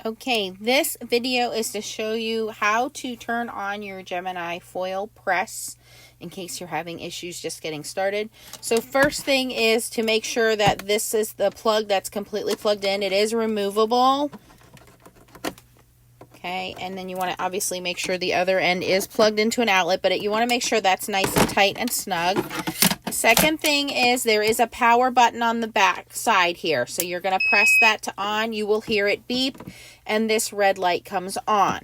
Okay, this video is to show you how to turn on your Gemini foil press in case you're having issues just getting started. So first thing is to make sure that this is the plug that's completely plugged in. It is removable. Okay, and then you want to obviously make sure the other end is plugged into an outlet, but you want to make sure that's nice and tight and snug. The second thing is there is a power button on the back side here. So you're going to press that to on. You will hear it beep, and this red light comes on.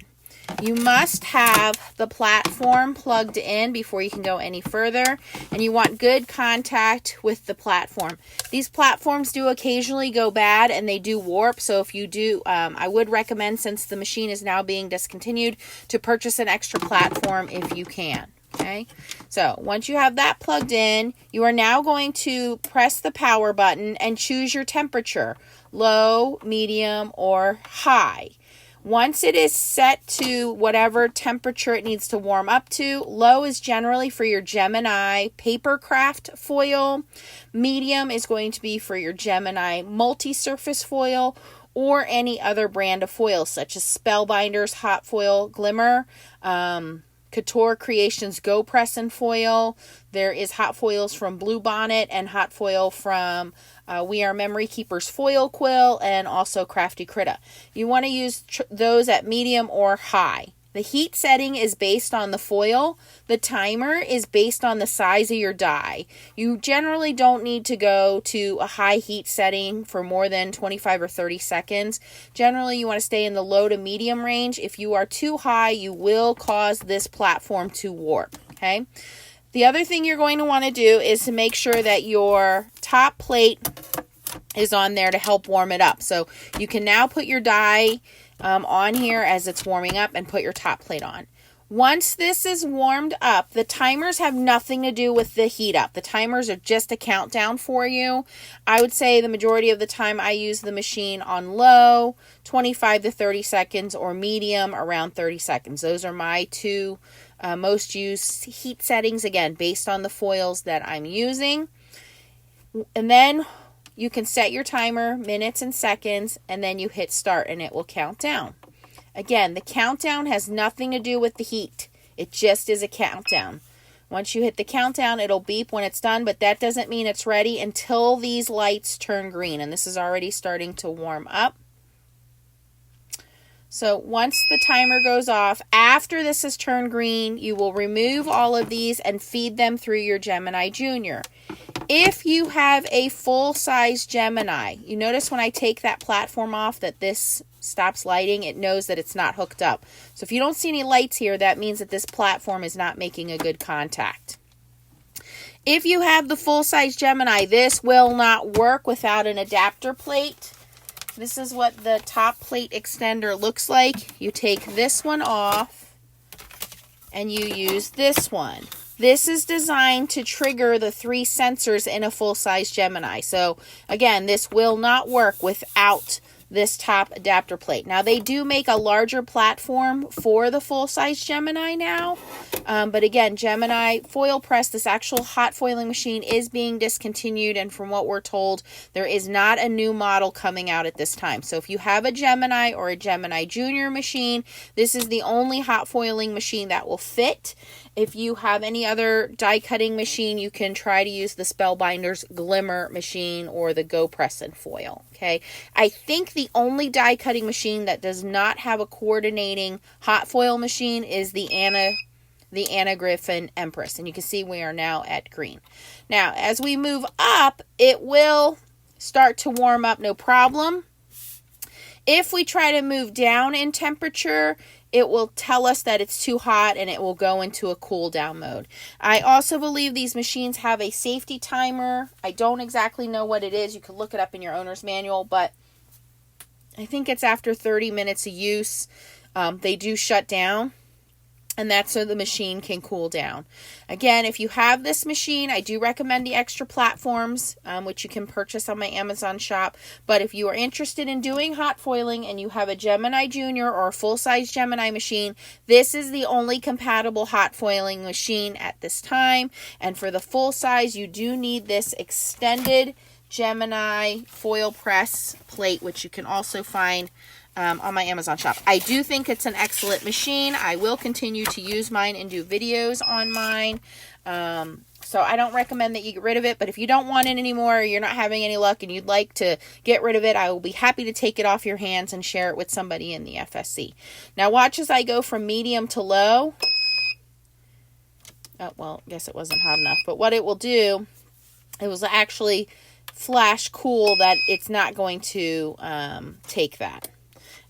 You must have the platform plugged in before you can go any further, and you want good contact with the platform. These platforms do occasionally go bad and they do warp, so if you do, I would recommend, since the machine is now being discontinued, to purchase an extra platform if you can. Okay, so once you have that plugged in, you are now going to press the power button and choose your temperature, low, medium, or high. Once it is set to whatever temperature it needs to warm up to, low is generally for your Gemini papercraft foil. Medium is going to be for your Gemini multi-surface foil or any other brand of foils such as Spellbinders Hot Foil Glimmer, Couture Creations Go Press and Foil. There is hot foils from Bluebonnet and hot foil from We Are Memory Keepers Foil Quill, and also Crafty Critta. You want to use those at medium or high. The heat setting is based on the foil. The timer is based on the size of your die. You generally don't need to go to a high heat setting for more than 25 or 30 seconds. Generally, you want to stay in the low to medium range. If you are too high, you will cause this platform to warp. Okay. The other thing you're going to want to do is to make sure that your top plate is on there to help warm it up. So you can now put your die on here as it's warming up and put your top plate on. Once this is warmed up, the timers have nothing to do with the heat up. The timers are just a countdown for you. I would say the majority of the time I use the machine on low, 25 to 30 seconds, or medium, around 30 seconds. Those are my two most used heat settings, again, based on the foils that I'm using. And then you can set your timer, minutes and seconds, and then you hit start and it will count down. Again, the countdown has nothing to do with the heat. It just is a countdown. Once you hit the countdown, it'll beep when it's done, but that doesn't mean it's ready until these lights turn green. And this is already starting to warm up. So once the timer goes off, after this has turned green, you will remove all of these and feed them through your Gemini Jr. If you have a full-size Gemini, you notice when I take that platform off that this stops lighting, it knows that it's not hooked up. So if you don't see any lights here, that means that this platform is not making a good contact. If you have the full-size Gemini, this will not work without an adapter plate. This is what the top plate extender looks like. You take this one off and you use this one. This is designed to trigger the 3 sensors in a full-size Gemini. So again, this will not work without this top adapter plate. Now, they do make a larger platform for the full-size Gemini now. But again, Gemini Foilpress, this actual hot foiling machine, is being discontinued. And from what we're told, there is not a new model coming out at this time. So if you have a Gemini or a Gemini Jr machine, this is the only hot foiling machine that will fit. If you have any other die cutting machine, you can try to use the Spellbinders Glimmer machine or the Go Press and Foil. Okay, I think the only die cutting machine that does not have a coordinating hot foil machine is the Anna Griffin Empress, and you can see we are now at green. Now, as we move up, it will start to warm up, no problem. If we try to move down in temperature, it will tell us that it's too hot and it will go into a cool down mode. I also believe these machines have a safety timer. I don't exactly know what it is. You could look it up in your owner's manual, but I think it's after 30 minutes of use, they do shut down. And that's so the machine can cool down. Again, if you have this machine, I do recommend the extra platforms, which you can purchase on my Amazon shop. But if you are interested in doing hot foiling and you have a Gemini Jr. or a full-size Gemini machine, this is the only compatible hot foiling machine at this time. And for the full size, you do need this extended Gemini Foilpress plate, which you can also find on my Amazon shop. I do think it's an excellent machine. I will continue to use mine and do videos on mine. So I don't recommend that you get rid of it, but if you don't want it anymore, or you're not having any luck and you'd like to get rid of it, I will be happy to take it off your hands and share it with somebody in the FSC. Now watch as I go from medium to low. Oh, well, I guess it wasn't hot enough, but what it will do, it will actually flash cool that it's not going to take that.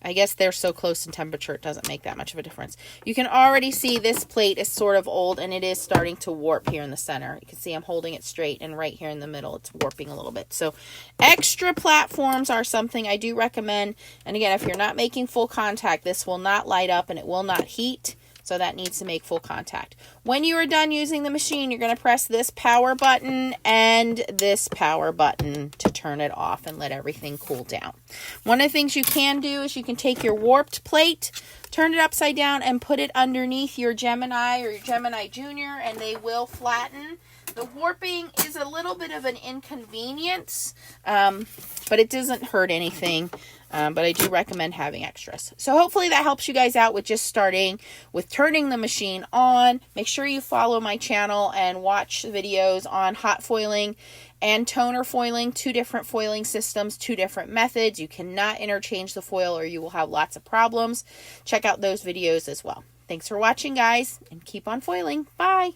I guess they're so close in temperature, it doesn't make that much of a difference. You can already see this plate is sort of old, and it is starting to warp here in the center. You can see I'm holding it straight, and right here in the middle, it's warping a little bit. So extra platforms are something I do recommend. And again, if you're not making full contact, this will not light up and it will not heat. So that needs to make full contact. When you are done using the machine, you're going to press this power button and this power button to turn it off and let everything cool down. One of the things you can do is you can take your warped plate, turn it upside down, and put it underneath your Gemini or your Gemini Jr., and they will flatten. The warping is a little bit of an inconvenience, but it doesn't hurt anything. But I do recommend having extras. So hopefully that helps you guys out with just starting with turning the machine on. Make sure you follow my channel and watch videos on hot foiling and toner foiling, 2 different foiling systems, 2 different methods. You cannot interchange the foil or you will have lots of problems. Check out those videos as well. Thanks for watching, guys, and keep on foiling. Bye.